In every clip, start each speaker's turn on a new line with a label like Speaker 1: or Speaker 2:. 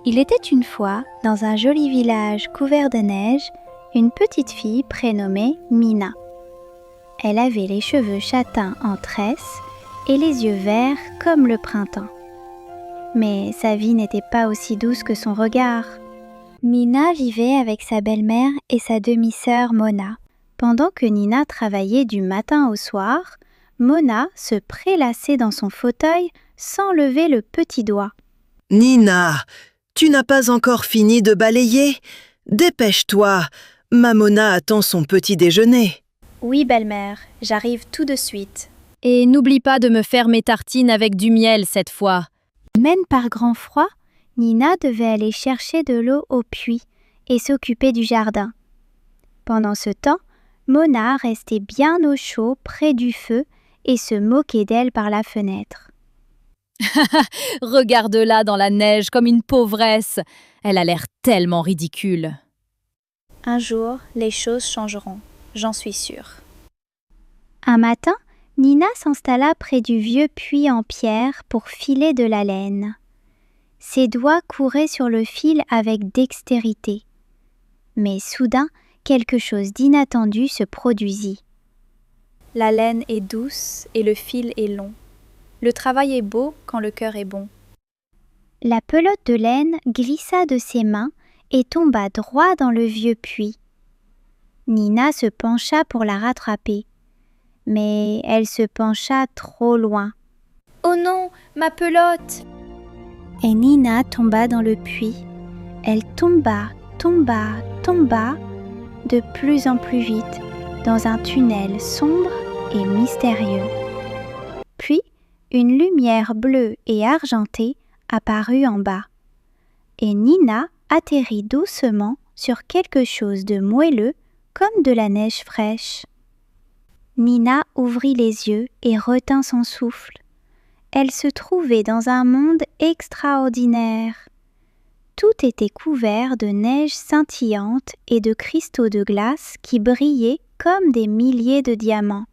Speaker 1: Il était une fois, dans un joli village couvert de neige, une petite fille prénommée Mina. Elle avait les cheveux châtains en tresse et les yeux verts comme le printemps. Mais sa vie n'était pas aussi douce que son regard. Mina vivait avec sa belle-mère et sa demi-sœur Mona. Pendant que Nina travaillait du matin au soir, Mona se prélassait dans son fauteuil sans lever le petit doigt.
Speaker 2: « Nina, tu n'as pas encore fini de balayer? Dépêche-toi, ma Mona attend son petit déjeuner. »
Speaker 1: « Oui, belle-mère, j'arrive tout de suite. »
Speaker 3: Et n'oublie pas de me faire mes tartines avec du miel cette fois.
Speaker 1: Même par grand froid, Nina devait aller chercher de l'eau au puits et s'occuper du jardin. Pendant ce temps, Mona restait bien au chaud près du feu et se moquait d'elle par la fenêtre.
Speaker 3: « Regarde-la dans la neige comme une pauvresse. Elle a l'air tellement ridicule. »
Speaker 1: Un jour, les choses changeront, j'en suis sûre. Un matin, Nina s'installa près du vieux puits en pierre pour filer de la laine. Ses doigts couraient sur le fil avec dextérité. Mais soudain, quelque chose d'inattendu se produisit. La laine est douce et le fil est long. Le travail est beau quand le cœur est bon. La pelote de laine glissa de ses mains et tomba droit dans le vieux puits. Nina se pencha pour la rattraper, mais elle se pencha trop loin. « Oh non, ma pelote !» Et Nina tomba dans le puits. Elle tomba, de plus en plus vite, dans un tunnel sombre et mystérieux. Puis, une lumière bleue et argentée apparut en bas, et Nina atterrit doucement sur quelque chose de moelleux comme de la neige fraîche. Nina ouvrit les yeux et retint son souffle. Elle se trouvait dans un monde extraordinaire. Tout était couvert de neige scintillante et de cristaux de glace qui brillaient comme des milliers de diamants.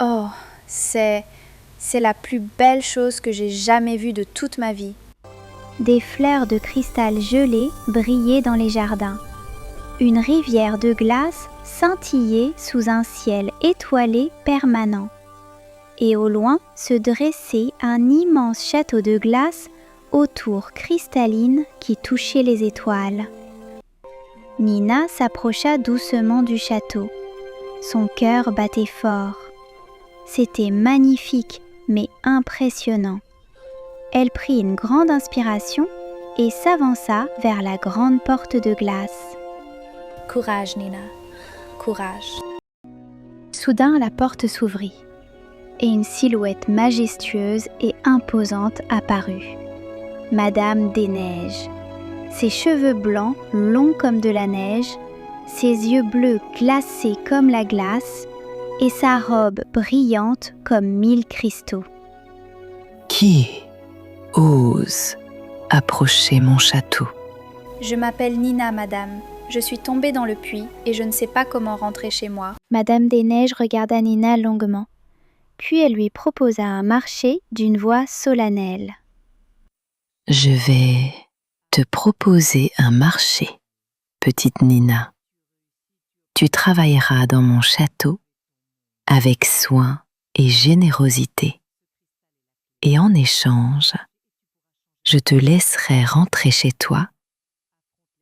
Speaker 1: Oh, c'est la plus belle chose que j'ai jamais vue de toute ma vie. Des fleurs de cristal gelé brillaient dans les jardins. Une rivière de glace scintillait sous un ciel étoilé permanent. Et au loin se dressait un immense château de glace aux tours cristallines qui touchaient les étoiles. Nina s'approcha doucement du château. Son cœur battait fort. C'était magnifique, mais impressionnant. Elle prit une grande inspiration et s'avança vers la grande porte de glace. « Courage, Nina, courage. » Soudain, la porte s'ouvrit et une silhouette majestueuse et imposante apparut. Madame des Neiges. Ses cheveux blancs, longs comme de la neige, ses yeux bleus glacés comme la glace et sa robe brillante comme 1000 cristaux.
Speaker 4: « Qui ose approcher mon château ? »
Speaker 1: « Je m'appelle Nina, madame. Je suis tombée dans le puits et je ne sais pas comment rentrer chez moi. » Madame des Neiges regarda Nina longuement, puis elle lui proposa un marché d'une voix solennelle.
Speaker 4: « Je vais te proposer un marché, petite Nina. Tu travailleras dans mon château avec soin et générosité. Et en échange, je te laisserai rentrer chez toi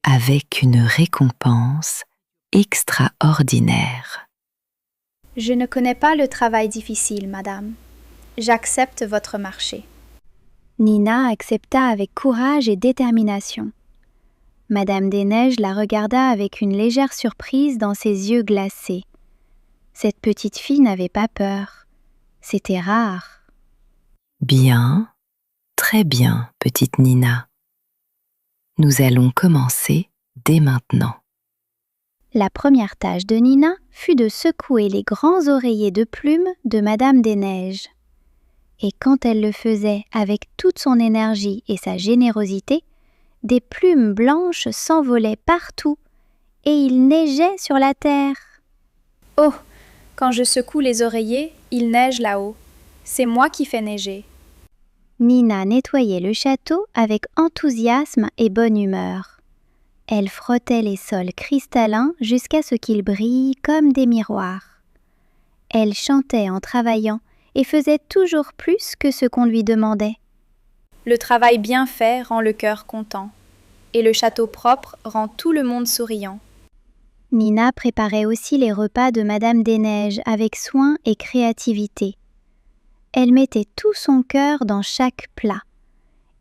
Speaker 4: avec une récompense extraordinaire. »
Speaker 1: « Je ne connais pas le travail difficile, madame. J'accepte votre marché. » Nina accepta avec courage et détermination. Madame des Neiges la regarda avec une légère surprise dans ses yeux glacés. Cette petite fille n'avait pas peur. C'était rare.
Speaker 4: « Bien, très bien, petite Nina. Nous allons commencer dès maintenant. »
Speaker 1: La première tâche de Nina fut de secouer les grands oreillers de plumes de Madame des Neiges. Et quand elle le faisait avec toute son énergie et sa générosité, des plumes blanches s'envolaient partout et il neigeait sur la terre. « Oh, quand je secoue les oreillers, il neige là-haut. C'est moi qui fais neiger. » Nina nettoyait le château avec enthousiasme et bonne humeur. Elle frottait les sols cristallins jusqu'à ce qu'ils brillent comme des miroirs. Elle chantait en travaillant et faisait toujours plus que ce qu'on lui demandait.
Speaker 5: Le travail bien fait rend le cœur content, et le château propre rend tout le monde souriant.
Speaker 1: Nina préparait aussi les repas de Madame des Neiges avec soin et créativité. Elle mettait tout son cœur dans chaque plat,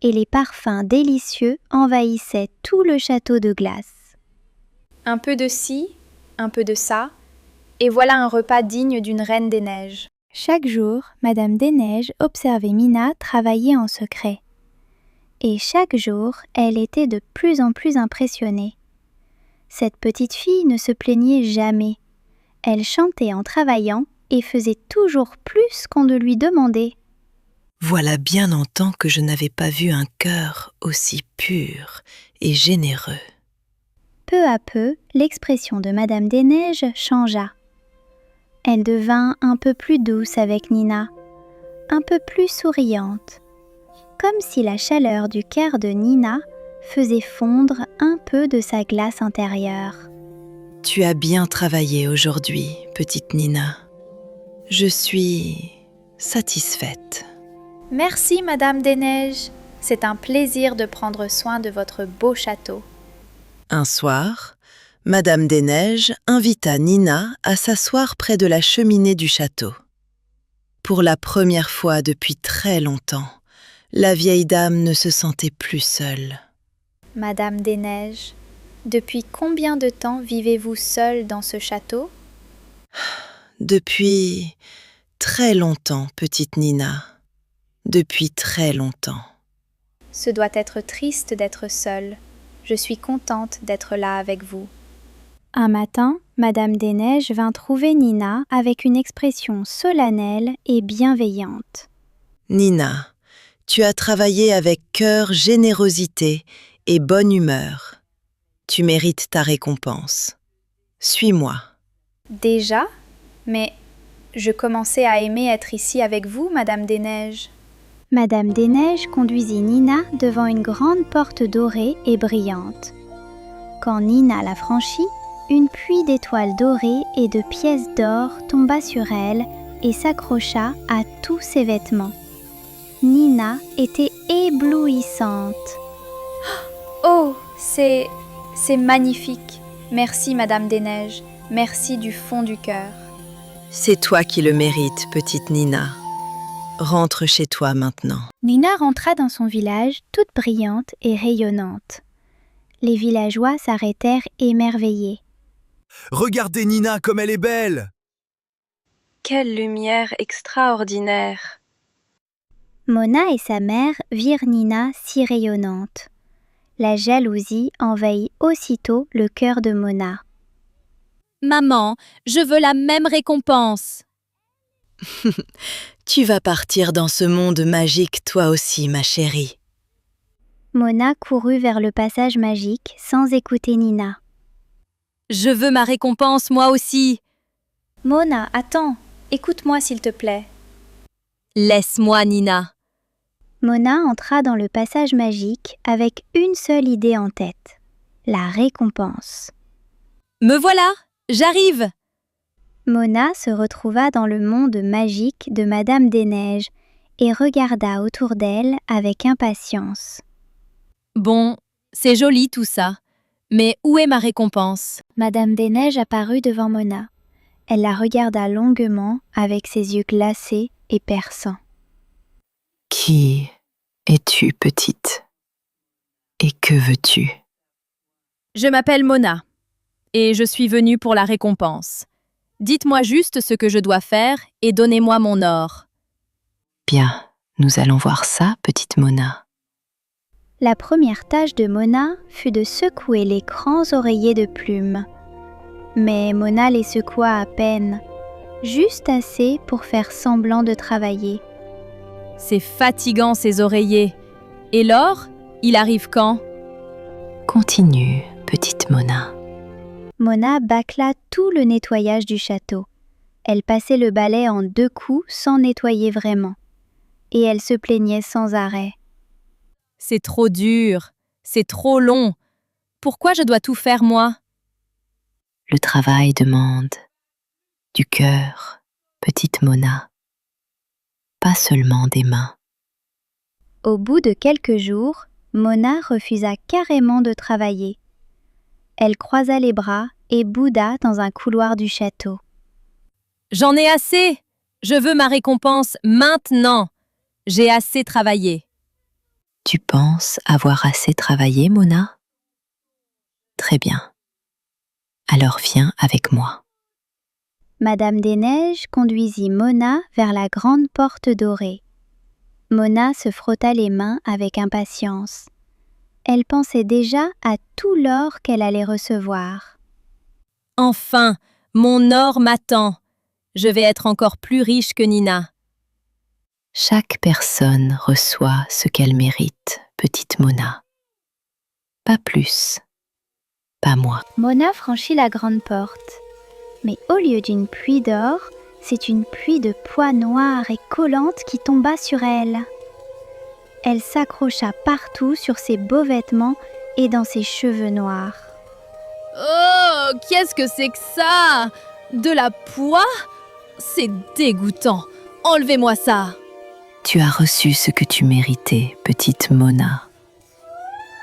Speaker 1: et les parfums délicieux envahissaient tout le château de glace.
Speaker 5: Un peu de ci, un peu de ça, et voilà un repas digne d'une reine des neiges.
Speaker 1: Chaque jour, Madame des Neiges observait Nina travailler en secret. Et chaque jour, elle était de plus en plus impressionnée. Cette petite fille ne se plaignait jamais. Elle chantait en travaillant et faisait toujours plus qu'on ne lui demandait.
Speaker 2: Voilà bien longtemps que je n'avais pas vu un cœur aussi pur et généreux.
Speaker 1: Peu à peu, l'expression de Madame des Neiges changea. Elle devint un peu plus douce avec Nina, un peu plus souriante, comme si la chaleur du cœur de Nina faisait fondre un peu de sa glace intérieure.
Speaker 2: Tu as bien travaillé aujourd'hui, petite Nina. Je suis satisfaite.
Speaker 5: Merci, Madame des Neiges. C'est un plaisir de prendre soin de votre beau château.
Speaker 2: Un soir, Madame des Neiges invita Nina à s'asseoir près de la cheminée du château. Pour la première fois depuis très longtemps, la vieille dame ne se sentait plus seule.
Speaker 5: Madame des Neiges, depuis combien de temps vivez-vous seule dans ce château?
Speaker 2: Depuis très longtemps, petite Nina. Depuis très longtemps.
Speaker 5: Ce doit être triste d'être seule. Je suis contente d'être là avec vous.
Speaker 1: Un matin, Madame des Neiges vint trouver Nina avec une expression solennelle et bienveillante.
Speaker 2: Nina, tu as travaillé avec cœur, générosité et bonne humeur. Tu mérites ta récompense. Suis-moi.
Speaker 5: Déjà? Mais je commençais à aimer être ici avec vous, Madame des Neiges.
Speaker 1: Madame des Neiges conduisit Nina devant une grande porte dorée et brillante. Quand Nina la franchit, une pluie d'étoiles dorées et de pièces d'or tomba sur elle et s'accrocha à tous ses vêtements. Nina était éblouissante.
Speaker 5: Oh, c'est magnifique. Merci, Madame des Neiges. Merci du fond du cœur.
Speaker 2: C'est toi qui le mérites, petite Nina. Rentre chez toi maintenant.
Speaker 1: Nina rentra dans son village toute brillante et rayonnante. Les villageois s'arrêtèrent émerveillés.
Speaker 6: Regardez Nina comme elle est belle!
Speaker 7: Quelle lumière extraordinaire!
Speaker 1: Mona et sa mère virent Nina si rayonnante. La jalousie envahit aussitôt le cœur de Mona.
Speaker 3: Maman, je veux la même récompense.
Speaker 2: Tu vas partir dans ce monde magique toi aussi, ma chérie.
Speaker 1: Mona courut vers le passage magique sans écouter Nina.
Speaker 3: Je veux ma récompense moi aussi.
Speaker 5: Mona, attends. Écoute-moi s'il te plaît.
Speaker 3: Laisse-moi, Nina.
Speaker 1: Mona entra dans le passage magique avec une seule idée en tête, la récompense.
Speaker 3: Me voilà, j'arrive.
Speaker 1: Mona se retrouva dans le monde magique de Madame des Neiges et regarda autour d'elle avec impatience.
Speaker 3: Bon, c'est joli tout ça, mais où est ma récompense?
Speaker 1: Madame des Neiges apparut devant Mona. Elle la regarda longuement avec ses yeux glacés et perçants.
Speaker 4: Qui es-tu, petite? Et que veux-tu?
Speaker 3: Je m'appelle Mona, et je suis venue pour la récompense. Dites-moi juste ce que je dois faire et donnez-moi mon or.
Speaker 4: Bien, nous allons voir ça, petite Mona.
Speaker 1: La première tâche de Mona fut de secouer les grands oreillers de plumes. Mais Mona les secoua à peine, juste assez pour faire semblant de travailler.
Speaker 3: C'est fatigant ces oreillers. Et l'or, il arrive quand?
Speaker 4: Continue, petite Mona.
Speaker 1: Mona bâcla tout le nettoyage du château. Elle passait le balai en 2 coups sans nettoyer vraiment. et elle se plaignait sans arrêt.
Speaker 3: C'est trop dur, c'est trop long. Pourquoi je dois tout faire moi?
Speaker 4: Le travail demande du cœur, petite Mona, pas seulement des mains.
Speaker 1: Au bout de quelques jours, Mona refusa carrément de travailler. Elle croisa les bras et bouda dans un couloir du château.
Speaker 3: J'en ai assez! Je veux ma récompense maintenant! J'ai assez travaillé.
Speaker 4: Tu penses avoir assez travaillé, Mona? Très bien. Alors viens avec moi.
Speaker 1: Madame des Neiges conduisit Mona vers la grande porte dorée. Mona se frotta les mains avec impatience. Elle pensait déjà à tout l'or qu'elle allait recevoir.
Speaker 3: Enfin, mon or m'attend. Je vais être encore plus riche que Nina.
Speaker 4: Chaque personne reçoit ce qu'elle mérite, petite Mona. Pas plus. Pas moi.
Speaker 1: Mona franchit la grande porte. Mais au lieu d'une pluie d'or, c'est une pluie de pois noirs et collantes qui tomba sur elle. Elle s'accrocha partout sur ses beaux vêtements et dans ses cheveux noirs.
Speaker 3: Oh, qu'est-ce que c'est que ça? De la poix? C'est dégoûtant. Enlevez-moi ça.
Speaker 4: Tu as reçu ce que tu méritais, petite Mona.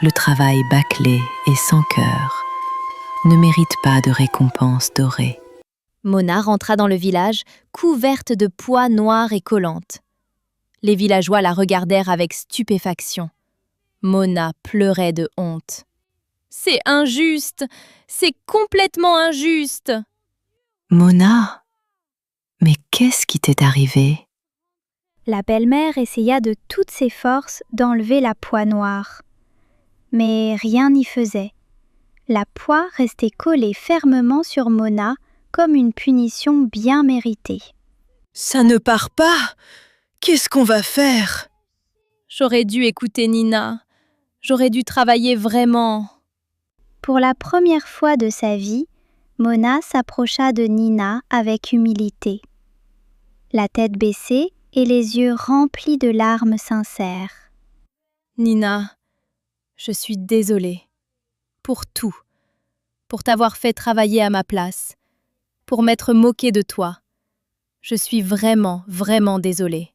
Speaker 4: Le travail bâclé et sans cœur ne mérite pas de récompense dorée.
Speaker 3: Mona rentra dans le village, couverte de pois noirs et collantes. Les villageois la regardèrent avec stupéfaction. Mona pleurait de honte. C'est injuste! C'est complètement injuste!
Speaker 4: Mona, mais qu'est-ce qui t'est arrivé?
Speaker 1: La belle-mère essaya de toutes ses forces d'enlever la poix noire. Mais rien n'y faisait. La poix restait collée fermement sur Mona comme une punition bien méritée.
Speaker 2: Ça ne part pas! Qu'est-ce qu'on va faire?
Speaker 3: J'aurais dû écouter Nina. J'aurais dû travailler vraiment.
Speaker 1: Pour la première fois de sa vie, Mona s'approcha de Nina avec humilité. La tête baissée et les yeux remplis de larmes sincères.
Speaker 3: Nina, je suis désolée. Pour tout. Pour t'avoir fait travailler à ma place. Pour m'être moquée de toi. Je suis vraiment, vraiment désolée.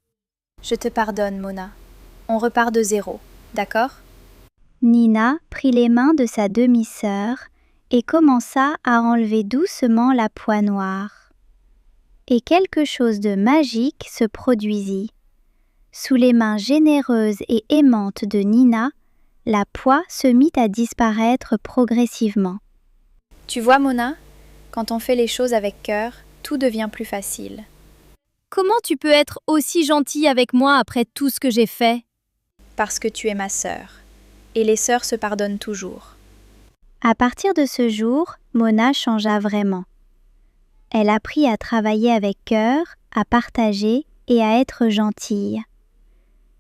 Speaker 5: Je te pardonne, Mona. On repart de zéro, d'accord?
Speaker 1: Nina prit les mains de sa demi-sœur et commença à enlever doucement la poix noire. Et quelque chose de magique se produisit. Sous les mains généreuses et aimantes de Nina, la poix se mit à disparaître progressivement.
Speaker 5: Tu vois, Mona, quand on fait les choses avec cœur, tout devient plus facile.
Speaker 3: Comment tu peux être aussi gentille avec moi après tout ce que j'ai fait?
Speaker 5: Parce que tu es ma sœur. Et les sœurs se pardonnent toujours.
Speaker 1: À partir de ce jour, Mona changea vraiment. Elle apprit à travailler avec cœur, à partager et à être gentille.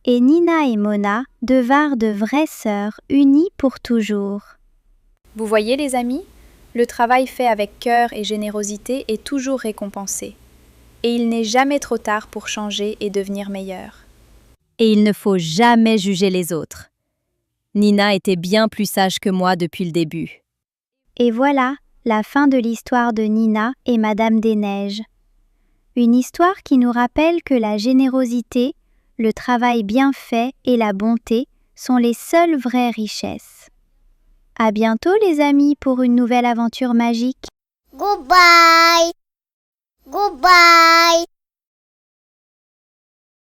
Speaker 1: Et Nina et Mona devinrent de vraies sœurs unies pour toujours.
Speaker 5: Vous voyez, les amis, le travail fait avec cœur et générosité est toujours récompensé. Et il n'est jamais trop tard pour changer et devenir meilleur.
Speaker 3: Et il ne faut jamais juger les autres. Nina était bien plus sage que moi depuis le début.
Speaker 1: Et voilà la fin de l'histoire de Nina et Madame des Neiges. Une histoire qui nous rappelle que la générosité, le travail bien fait et la bonté sont les seules vraies richesses. À bientôt les amis pour une nouvelle aventure magique.
Speaker 8: Goodbye.